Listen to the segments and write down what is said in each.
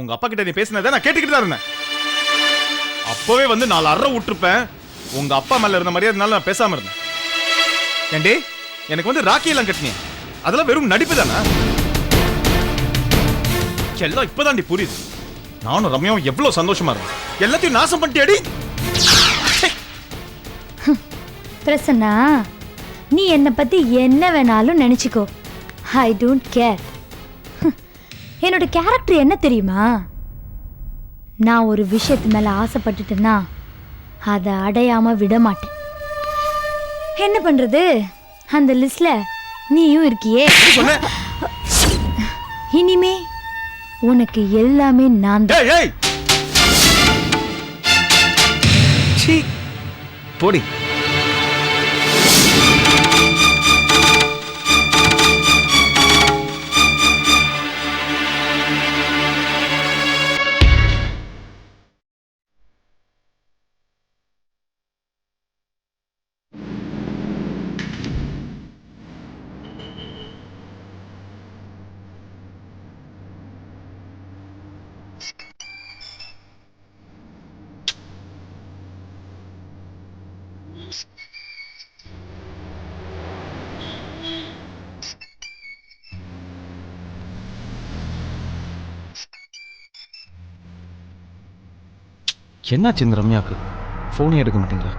உங்க அப்பா கிட்ட நீ பேசினதை நான் கேட்டுக்கிட்டு தான் இருந்தேன். அப்பவே வந்து 4 அறை விட்டுருப்பேன். உங்க அப்பா மேல இருந்த மரியாதைனால நான் பேசாம இருந்தேன். ஏண்டி எனக்கு வந்து ராக்கி எல்லாம் கட்டினே, அதெல்லாம் வெறும் நடிப்பு தானே. எல்லாம் இப்பதாண்டி புரியுது. நானும் ரம்யாவும் எவ்வளவு சந்தோஷமா இருந்தேன். எல்லாத்தையும் நாசம் பண்ணிட்டேடி. பிரசன்னா, நீ என்னை பத்தி என்ன வேணாலும் நினைச்சுக்கோ. I don't care. என்னோட கேரக்டர் என்ன தெரியுமா? நான் ஒரு விஷயத்து மேல ஆசைப்பட்டுட்டேன்னா அதை அடையாம விட மாட்டேன். என்ன பண்றது, அந்த லிஸ்ட்ல நீயும் இருக்கியே. இனிமே உனக்கு எல்லாமே நான் தான். போடி. என்னாச்சு இந்த ரம்யாக்கு? ஃபோனே எடுக்க மாட்டீங்களா?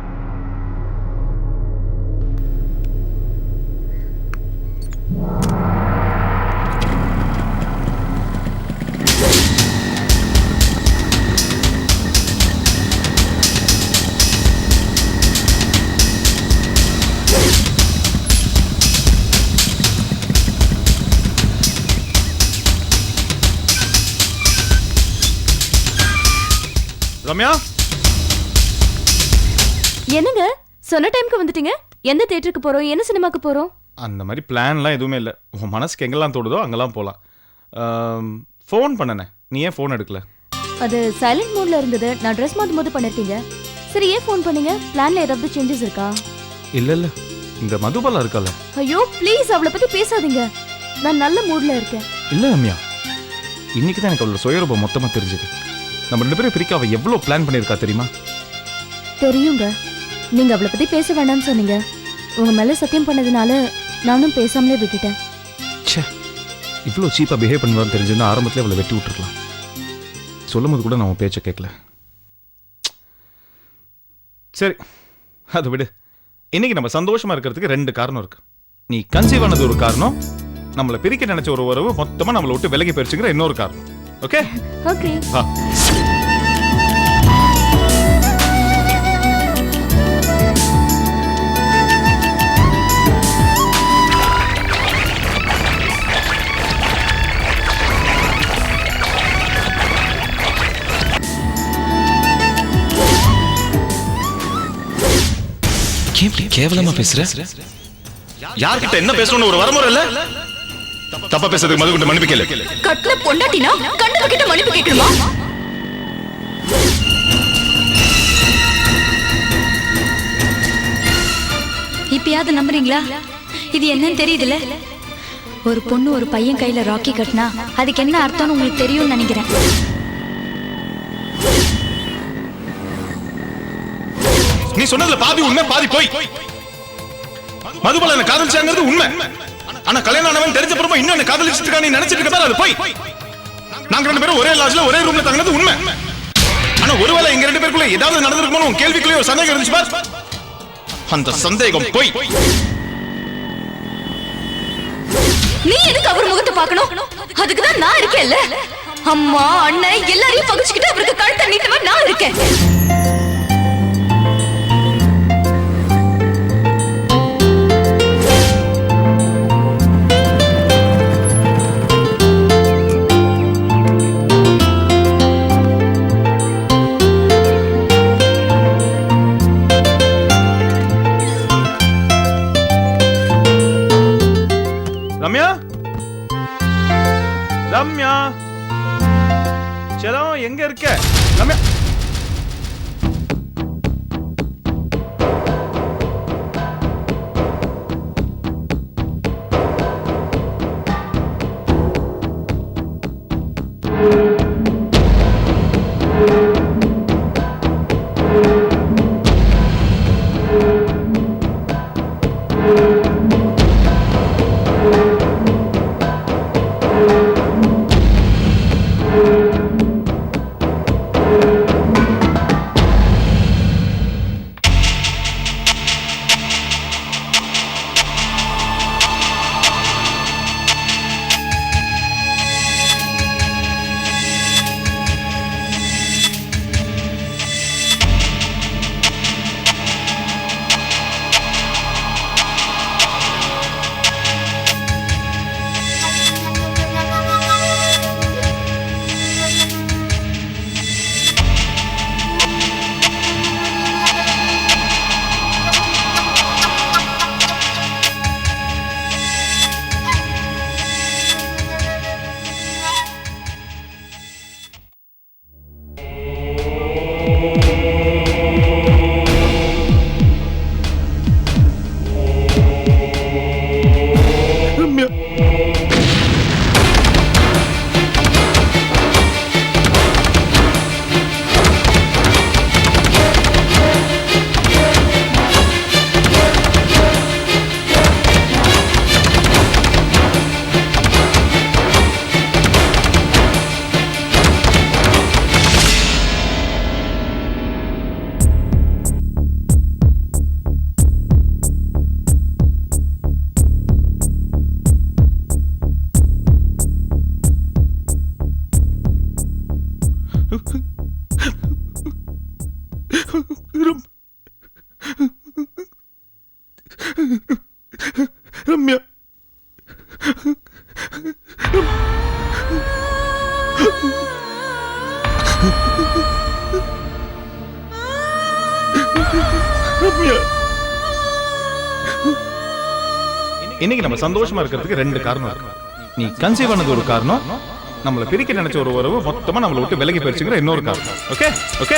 ரம்யா, என்னங்க சொன்ன டைம்க்கு வந்துட்டீங்க? எந்த தியேட்டருக்கு போறோம், என்ன சினிமாக்கு போறோம்? அந்த மாதிரி பிளான்லாம் எதுவுமே இல்லை. உன் மனசுக்கு எங்கெல்லாம் தோடுதோ அங்கெல்லாம் போகலாம். ஃபோன் பண்ணனே, நீ ஏன் ஃபோன் எடுக்கல? அது சைலண்ட் மோட்ல இருந்தது. நான் ட்ரெஸ் மாத்தும் போது பண்ணிருக்கீங்க. சரி, ஏன் ஃபோன் பண்ணீங்க? பிளான்ல ஏதாவது சேஞ்சஸ் இருக்கா? இல்ல இந்த மதுபாலா இருக்கல. ஐயோ ப்ளீஸ், அவளை பத்தி பேசாதீங்க. நான் நல்ல மூட்ல இருக்கேன். இல்ல ரம்யா, இன்னைக்கு தான் எனக்கு அவளோட சுயரூபம் மொத்தமா தெரிஞ்சது. நம்ம 2 பேரும் பிரிக்க அவ எவ்வளவு பிளான் பண்ணிருக்கா தெரியுமா? தெரியுங்க. நீங்க அவளை பத்தி பேச வேண்டாம்னு சொன்னீங்க. உங்க மேல சத்தியம் பண்ணதுனால நானும் பேசாமலே விட்டுட்டேன். ச்சே, இவ்வளவு சீப்பா பிஹேவ் பண்ணுவான்னு தெரிஞ்சிருந்தா ஆரம்பத்திலே அவளை வெட்டி விட்டுருக்கலாம். சொல்லும் போது கூட நான் உன் பேச்சை கேட்கல. சரி, அதை விடு. இன்னைக்கு நம்ம சந்தோஷமா இருக்கிறதுக்கு 2 காரணம் இருக்கு. நீ கன்சீவ் ஆனது ஒரு காரணம், நம்மளை பிரிக்க நினைச்ச ஒரு உறவு மொத்தமா நம்மளை விட்டு விலகி போயிடுச்சுங்கிற இன்னொரு காரணம். Okay okay. கேவலமா பேசுற. யார்கிட்ட என்ன பேசணும்னு ஒரு வரமுறை இல்ல? தப்பா பேசுறதுக்கு மதுகிட்ட மன்னிப்பு கேளு. கட்ல பொண்டாட்டினா கண்டவ கிட்ட மன்னிப்பு கேட்கணுமா? இப்பயாவது நம்புறீங்களா? இது என்னன்னு தெரியுதுல. ஒரு பொண்ணு ஒரு பையன் கையில ராக்கி கட்டினா அதுக்கு என்ன அர்த்தம்னு உங்களுக்கு தெரியும்னு நினைக்கிறேன். நீ சொன்னதுல பாதி உண்மை பாதி போய். மதுபாலா என்ன காதலிச்சாங்கிறது உண்மை. ஆனா கல்யாணம் ஆனவன் தெரிஞ்ச பிறகு இன்னும் என்ன காதலிச்சிட்டு இருக்கா நீ நினைச்சிட்டு இருக்க பாரு, அது போய். நாங்க 2 பேரும் ஒரே லாட்ஜ்ல ஒரே ரூம்ல தங்கினது உண்மை. ஆனா ஒருவேளை எங்க 2 பேருக்குள்ள ஏதாவது நடந்திருக்குமோ உன் கேள்விக்குள்ளே ஒரு சந்தேகம் இருந்துச்சு பார். அந்த சந்தேகம் போய். நீ எதுக்கு அவர் முகத்தை பார்க்கணும்? அதுக்கு தான் நான் இருக்கேன்ல. அம்மா அண்ணன் எல்லாரையும் பகிச்சுக்கிட்டு அவருக்கு கழுத்தை நீட்டவன் நான் இருக்கேன். ரம்யா, ரம்யா, செல்லம் எங்க இருக்க? ரம்யா, ரம்யா ரம்யா இன்னைக்கு நம்ம சந்தோஷமா இருக்கிறதுக்கு ரெண்டு காரணம் இருக்கு. நீ கன்சீவ் ஆனது ஒரு காரணம், நம்மளை பிரிக்க நினைச்ச ஒரு உறவு மொத்தமா நம்மளை விட்டு விலகி போயிடுச்சுங்கிற இன்னொரு காரணம். ஓகே ஓகே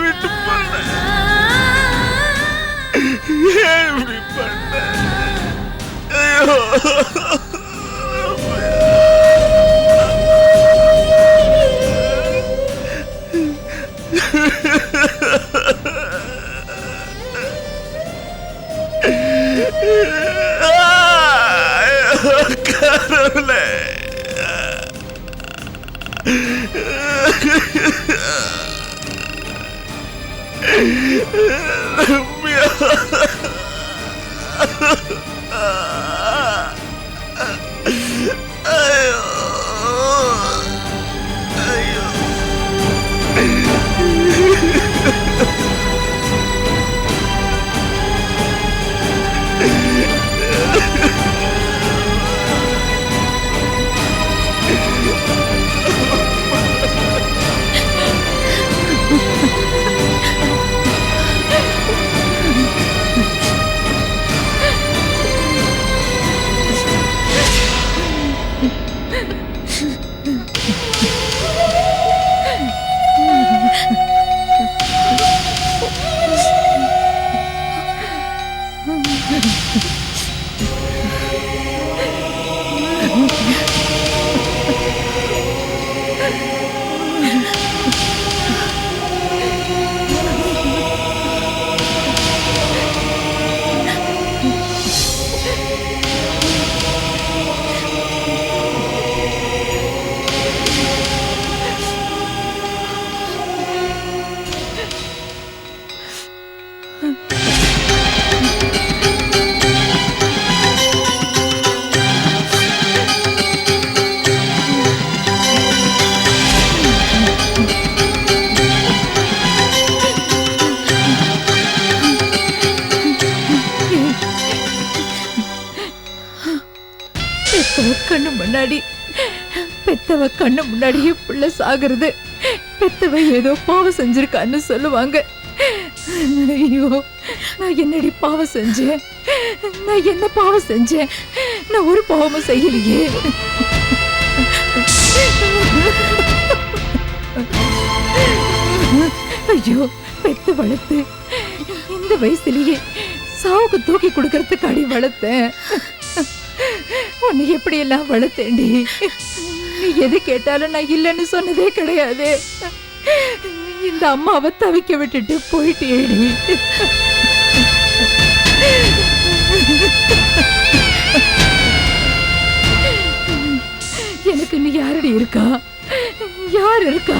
விட்டு பண்ண ஐயோ கடவுளே கண்ணு முன்னாடி பெத்தவ கண்ணு முன்னாடியே புள்ள சாகுறது, பெத்தவ ஏதோ பாவம் செஞ்சிருக்கான்னு சொல்லுவாங்க. ஐயோ, நான் என்னடி பாவம் செஞ்சேன்? நான் என்ன பாவம் செஞ்சேன்? நான் ஒரு பாவமும் செய்யலையே. ஐயோ, பெத்து வளர்த்து இந்த வயசுலயே சாவுக்கு தூக்கி கொடுக்கறதுக்காடி வளர்த்தேன். உன்னை எப்படி எல்லாம் வளர்த்தேண்டி? நீ எது கேட்டாலும் நான் இல்லைன்னு சொன்னதே கிடையாது. இந்த அம்மாவை தவிக்க விட்டுட்டு போயிட்டேடி. எனக்கு நீ யாரடி இருக்கா? யார் இருக்கா?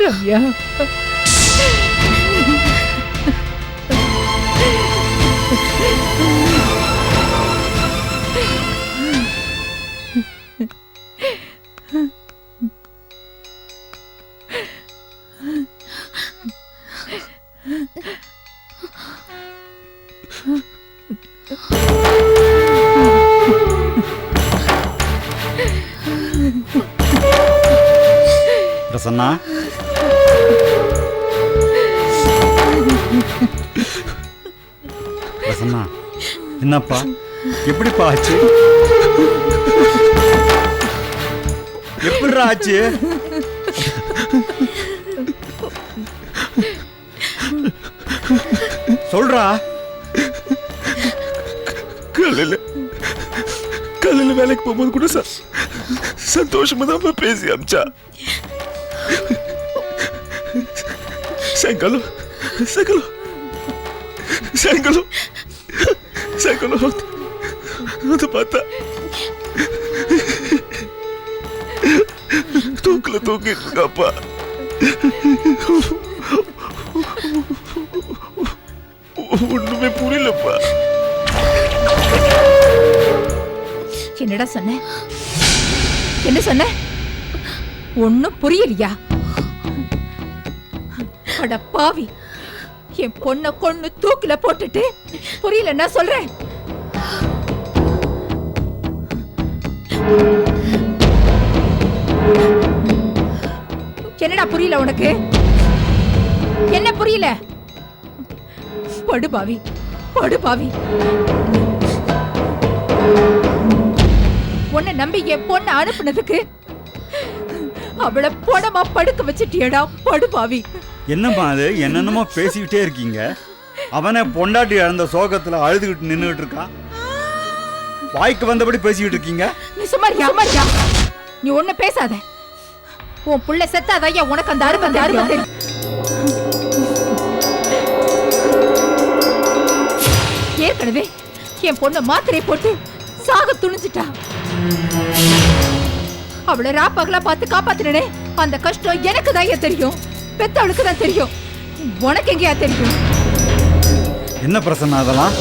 ரம்யா, பிரசன்னா, பிரசன்னா, என்னப்பா எப்படிப்பா ஆச்சு? என்னடா ஆச்சு? சொல்றா. காலையில வேலைக்கு போகும்போது கூட சந்தோஷமா தான் பேசி அமிச்சா. சாயங்காலம் சாயங்காலம் சாயங்காலம் சாயங்காலம் அதை பார்த்தா தூக்கிட்டு இருக்காப்பா. ஒண்ணுமே புரியலப்பா. என்னடா சொன்ன? என்ன சொன்ன? ஒண்ணும் புரியலையா? அட பாவி, என் பொண்ண கொன்னு தூக்கில போட்டுட்டு புரியல நான் சொல்றேன். என்னடா புரியல உனக்கு? என்ன புரியல? படுபாவி படுபாவி, உன்னை நம்பி என் பொண்ண அனுப்புனதுக்கு அவளை போடமா படுக்க வச்சிட்டியடா படுபாவி. என்னம்மா அது? என்னென்னமோ பேசிக்கிட்டே இருக்கீங்க. அவனை பொண்டாட்டி இழந்த சோகத்துல அழுதுகிட்டு நின்றுகிட்டு இருக்கான். வாய்க்கு வந்தபடி பேசிக்கிட்டு இருக்கீங்க. நீ சும்மாரியா? நீ ஒண்ணு பேசாத. உன் புள்ள செத்தாதையா உனக்கு அந்த அருமை தெரியும். ஏற்கனவே என் பொண்ணு மாத்திரை போட்டு சாக துணிஞ்சிட்டா. அவளை ராப்பகலா பார்த்து காப்பாத்தினே அந்த கஷ்டம் எனக்கு தான் தெரியும். பெத்தவளுக்கு தான் தெரியும். உனக்கு எங்கயா தெரியும்? என்ன பிரச்சனை அதெல்லாம்?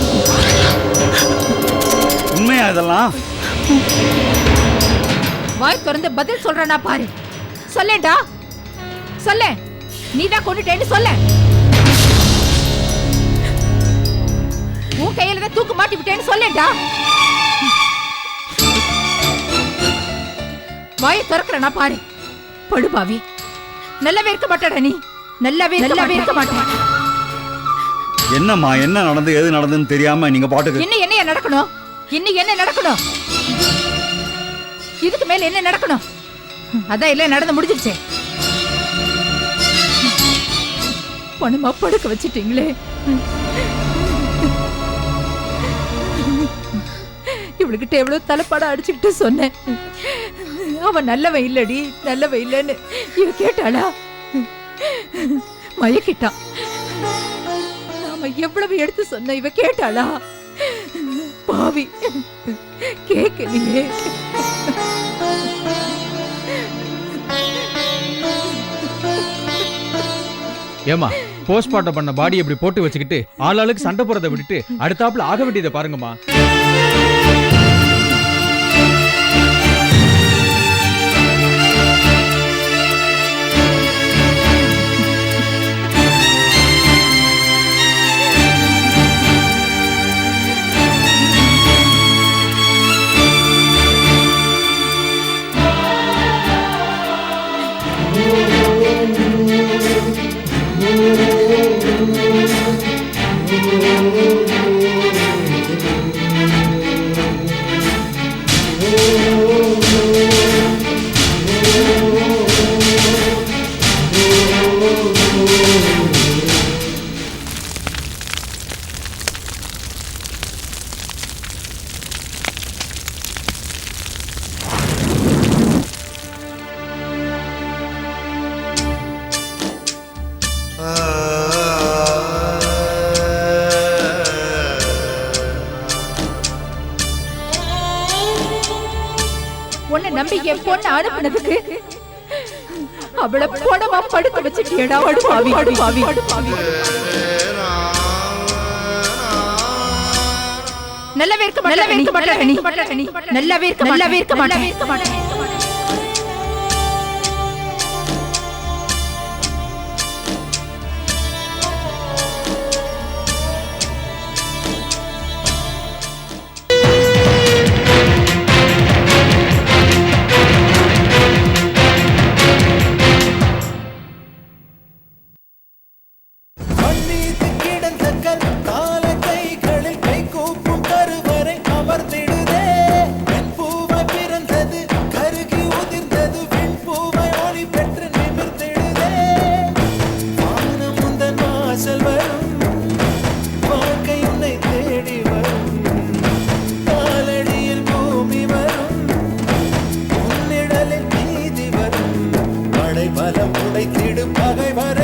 உண்மையா இதெல்லாம்? வாய் திறந்து பதில் சொல்றனா பாரு. சொல்லேன்டா, சொல்ல. நீதான் கொண்டுட்டேன்னு சொல்ல. உன் கையில தான் தூக்கு மாட்டி விட்டேன்னு சொல்லேன்டா. வாயை திறக்கிறனா பாரு. படுபாவி, நல்லாவே இருக்க மாட்டாடா நீ. நல்லாவே இருக்க மாட்டேன். என்னம்மா, என்ன நடந்து எது நடந்துன்னு தெரியாம நீங்க பாட்டுக்கு என்ன நடக்கணும்? இன்னும் என்ன நடக்கணும்? இதுக்கு மேல என்ன நடக்கணும்? அதான் இல்ல நடந்து முடிஞ்சிருச்சே. பணமா படுக்க வச்சிட்டீங்களே. இவளுக்கிட்ட எவ்வளவு தலைப்பாடம் அடிச்சுக்கிட்டு சொன்னேன். அவன் நல்லவன் இல்லடி, நல்லவன் இல்லன்னு இவ கேட்டாளா? மயக்கிட்டான். நாம எவ்வளவு எடுத்து சொன்ன இவ கேட்டாளா? பாவி, கேட்கலையே. ஏமா, போஸ்ட்மார்ட்டம் பண்ண பாடி இப்படி போட்டு வச்சுக்கிட்டு ஆளாளுக்கு சண்டை போறதை விட்டுட்டு அடுத்தாப்புல ஆக வேண்டியதை பாருங்கம்மா. உன்னை நம்பி என் பொண்ணு அனுப்புனதுக்கு அவளை போடமா படுக்க வச்சிட்டியடா படுபாவி. நல்லாவே இருக்க மாட்டேன். நல்லாவே இருக்க மாட்டேன். கருவறை அமர்ந்திடுதே, என் பூவை பிறந்தது படைத்திடும் பகைவரை